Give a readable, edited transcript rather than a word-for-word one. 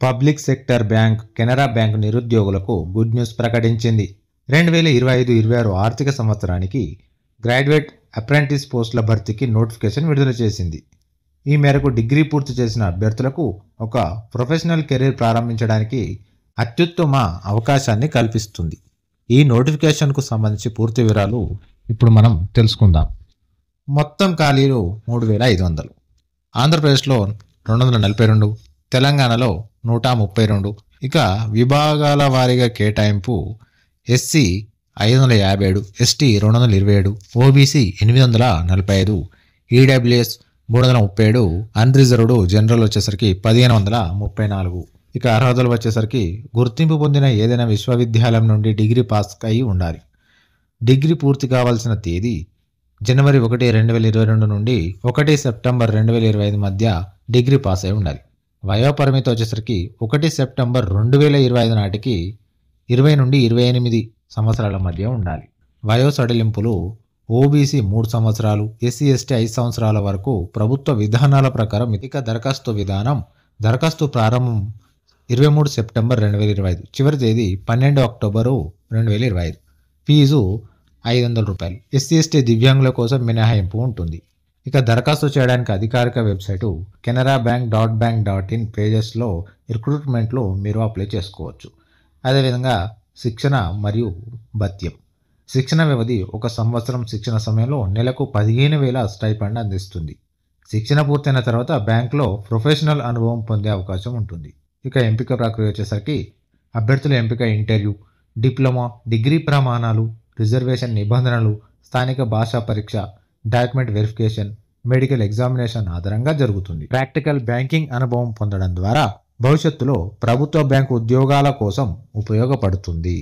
Public sector bank Canara bank నిరుద్యోగులకు good news ప్రకటించింది. 2025-26 ఆర్థిక సంవత్సరానికి గ్రాడ్యుయేట్ అప్రెంటిస్ పోస్టుల భర్తీకి నోటిఫికేషన్ విడుదల చేసింది. ఈ మేరకు డిగ్రీ పూర్తి చేసిన అభ్యర్థులకు ఒక ప్రొఫెషనల్ కెరీర్ ప్రారంభించడానికి అత్యుత్తమ అవకాశాన్ని కల్పిస్తుంది. ఈ నోటిఫికేషన్కు సంబంధించి పూర్తి వివరాలు ఇప్పుడు మనం తెలుసుకుందాం. మొత్తం ఖాళీలు 3500. ఆంధ్రప్రదేశ్లో 242, తెలంగాణలో 132. ఇక విభాగాల వారీగా కేటాయింపు: SC 557, ST 227, OBC 845, EWS 337, unreserved general వచ్చేసరికి 1534. ఇక అర్హతలు వచ్చేసరికి గుర్తింపు పొందిన ఏదైనా విశ్వవిద్యాలయం నుండి డిగ్రీ పాస్ అయి ఉండాలి. డిగ్రీ పూర్తి కావాల్సిన తేదీ జనవరి 1, 2022 నుండి 1 సెప్టెంబర్ 2025 మధ్య డిగ్రీ పాస్ అయి ఉండాలి. వయోపరిమితి వచ్చేసరికి 1 సెప్టెంబర్ 2025 నాటికి 20 నుండి 28 సంవత్సరాల మధ్య ఉండాలి. వయో సడలింపులు: ఓబీసీ 3 సంవత్సరాలు, ఎస్సీ ఎస్టీ 5 సంవత్సరాల వరకు ప్రభుత్వ విధానాల ప్రకారం. ఇక దరఖాస్తు విధానం: దరఖాస్తు ప్రారంభం 23 సెప్టెంబర్ 2025, చివరి తేదీ 12 అక్టోబరు 2025. ఫీజు ₹500. ఎస్సీ ఎస్టీ దివ్యాంగుల కోసం మినహాయింపు ఉంటుంది. ఇక దరఖాస్తు చేయడానికి అధికారిక వెబ్సైటు canarabank.bank.in పేజెస్లో రిక్రూట్మెంట్లో మీరు అప్లై చేసుకోవచ్చు. అదేవిధంగా శిక్షణ మరియు భత్యం: శిక్షణ వ్యవధి 1 సంవత్సరం. శిక్షణ సమయంలో నెలకు 15,000 స్టైపెండ్ అందిస్తుంది. శిక్షణ పూర్తయిన తర్వాత బ్యాంకులో ప్రొఫెషనల్ అనుభవం పొందే అవకాశం ఉంటుంది. ఇక ఎంపిక ప్రక్రియ వచ్చేసరికి అభ్యర్థుల ఎంపిక ఇంటర్వ్యూ, డిప్లొమా, డిగ్రీ ప్రమాణాలు, రిజర్వేషన్ నిబంధనలు, స్థానిక భాషా పరీక్ష, డాక్యుమెంట్ వెరిఫికేషన్, మెడికల్ ఎగ్జామినేషన్ ఆధారంగా జరుగుతుంది. ప్రాక్టికల్ బ్యాంకింగ్ అనుభవం పొందడం ద్వారా భవిష్యత్తులో ప్రభుత్వ బ్యాంకు ఉద్యోగాల కోసం ఉపయోగపడుతుంది.